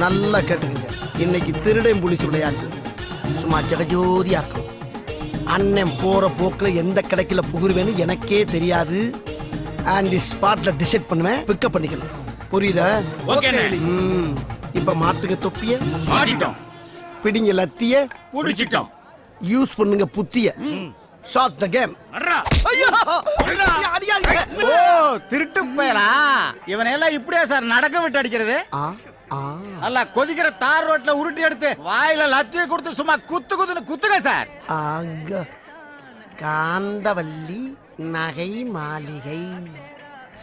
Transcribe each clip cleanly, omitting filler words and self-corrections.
நல்லா கேட்டுக்கங்க. இன்னைக்கு திருடன் புலிச்சு விளையாட்டு சும்மா ஜெகஜோதியா இருக்கும். அண்ணன் போற போக்குல எந்த கடைக்குல புகுருவேன்னு எனக்கே தெரியாது. அண்ட் ஸ்பாட்ல டிசைட் பண்ணுவேன், பிக்கப் பண்ணிக்கணும். புரியுதா? இப்ப மாட்டுங்க தொப்பிய மாட்டிட்டோம், பிடிங்க லத்திய புடிச்சிட்டோம், யூஸ் பண்ணுங்க புத்திய. Shot the game. ஐயோ அடியாதீங்க. ஓ திருட்டு பயலா, இவனையெல்லாம் இப்படியா சார் நடக்க விட்டு அடிக்கிறது? அல்ல கொதிக்கிற தார் ரோட்ல உருட்டி எடுத்து வாயில லத்திய கொடுத்து சும்மா குத்து குத்துன்னு குத்துங்க சார். ஆக காந்தவல்லி நகை மாளிகை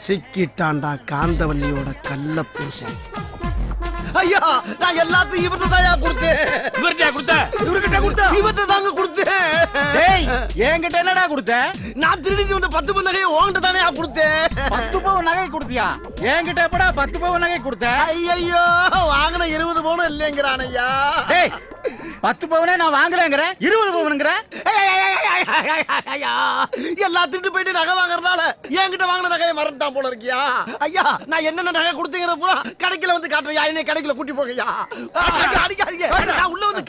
சிக்கிட்டாண்டா காந்தவல்லியோட கள்ள புருஷன். ஐயா நான் எல்லாத்தையும் இவர்தான் கொடுத்தேன். இவர்கிட்ட தாங்க கொடுத்தேன். என்கிட்ட என்னடா கொடுத்த? நான் திருடி வந்த 10 பவுன் நகையை உன்கிட்ட தானே கொடுத்தேன். 10 பவுன் நகை கொடுத்தியா? என்கிட்ட எப்படா 10 பவுன் நகை கொடுத்த? ஐயோ வாங்கின 20 பவுன் இல்லைங்கிறான் ஐயா. 10 பவுனே நான் வாங்கலங்கிற, 20 பவுனுங்கிற. எல்லா திருட்டு போயிட்டு நகை வாங்குறதுனால என்கிட்ட வாங்கின நகையை மறந்துட்டான் போல இருக்கியா? ஐயா நான் என்னென்ன நகை கொடுத்தீங்கிற பூரா கடைக்குள்ள வந்து காட்டுறியா? என்னை கடைக்குள்ள கூட்டி போகையா? அடிக்காதீங்க, நான் உள்ள வந்து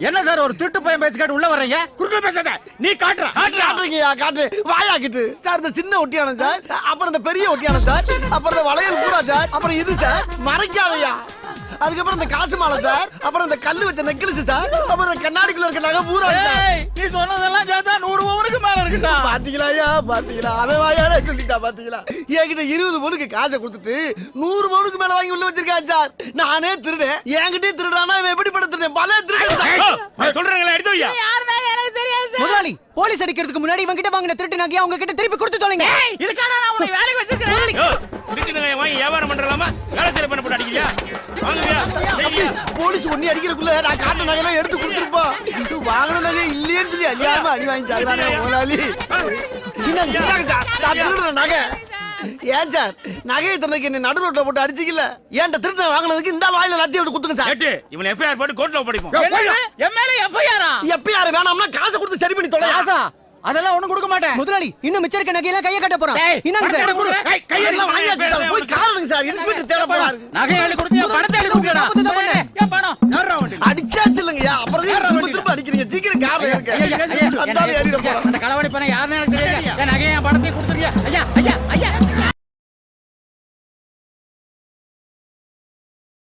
என்ன சார் ஒரு திருட்டு பையன் பேச்சு கேட்டு உள்ள வர்றீங்க? குறுக்குல பேசாத, நீ காட்டுற. காட்டுறீங்கயா, காட்டு வாயாக்கிட்டு சார். இந்த சின்ன ஒட்டியான சார், அப்புறம் இந்த பெரிய ஒட்டியான சார், அப்புறம் இந்த வளையல் பூரா சார், அப்புறம் இது சார் மறைக்காதையா. அதுக்கப்புறம் இந்த காசு மாலை சார், அப்புறம் இந்த கல்லு வச்ச நெக்லஸ் சார், அப்புறம் இந்த கண்ணாடிக்குள்ள இருக்க நகை பூரா. நீ சொன்னதெல்லாம் சேர்த்தா 100 பவுனுக்கு மேல இருக்குடா. பாத்தீங்களா பாத்தீங்களா, அவன் வாயாலே சொல்லிட்டா. பாத்தீங்களா என்கிட்ட 20 பவுனுக்கு காசை கொடுத்துட்டு 100 பவுனுக்கு மேல வாங்கி உள்ள வச்சிருக்கான் சார். நானே திருடேன், என்கிட்டே திருடானா இவன் எப்படி படுத்துறேன்? பல திருடன் சொல்றாங்களா? எடுத்து வையா. முதலாளி போலீஸ் அடிக்கிறதுக்கு முன்னாடி இவங்க கிட்ட வாங்கின திருட்டு நகையை அவங்க கிட்ட திருப்பி கொடுத்து தொலைங்க. இதுக்கான நான் உன்னை வேலைக்கு வச்சிருக்கேன். திருட்டு நகையை வாங்கி வியாபாரம் பண்றலாமா? வேலை செய்ய பண்ண போட்டு அடிக்கிறியா? வாங்குவியா? போலீஸ் ஒண்ணி அடிக்கிறதுக்குள்ள நான் காட்டு நகையெல்லாம் எடுத்து கொடுத்துருப்போம். வாங்கின நகை இல்லையேன்னு சொல்லி அறியாம அடி வாங்கி சார் முதலாளி. நகை ஏன் சார் நகையை தந்தைக்கு என்ன நடு ரோட்ல போட்டு அடிச்சிக்கல? ஏன்ட்ட திருட்டு வாங்கினதுக்கு இந்த வாயில லத்தி விட்டு குத்துங்க சார். இவன் எஃப்ஐஆர் போட்டு கோர்ட்ல ஒப்படைப்போம். எஃப்ஐஆர் வேணாம்னா காசை கொடுத்து சரி பண்ணி தொலை. காசா? அதெல்லாம் ஒண்ணும் கொடுக்க மாட்டேன் முதலாளி. இன்னும் மிச்சம் இருக்க நகையெல்லாம் கையை கட்ட போறான். என்னங்க சார் கையெல்லாம் வாங்கியாச்சு, போய் காரணங்க சார். இன்ஸ்பெக்டர் தேட போறாரு. நகையை அள்ளி கொடுத்தியா? பணத்தை அள்ளி கொடுக்கடா. ஏன் பணம்? யாரா வண்டி? அடிச்சாச்சு இல்லங்கயா, அப்புறம் திரும்ப அடிக்கிறீங்க. சீக்கிரம் கார்ல இருக்க. அந்த களவாணி பணம் யாருன்னு எனக்கு தெரியாது. நகையை பணத்தை கொடுத்துறியா? ஐயா ஐயா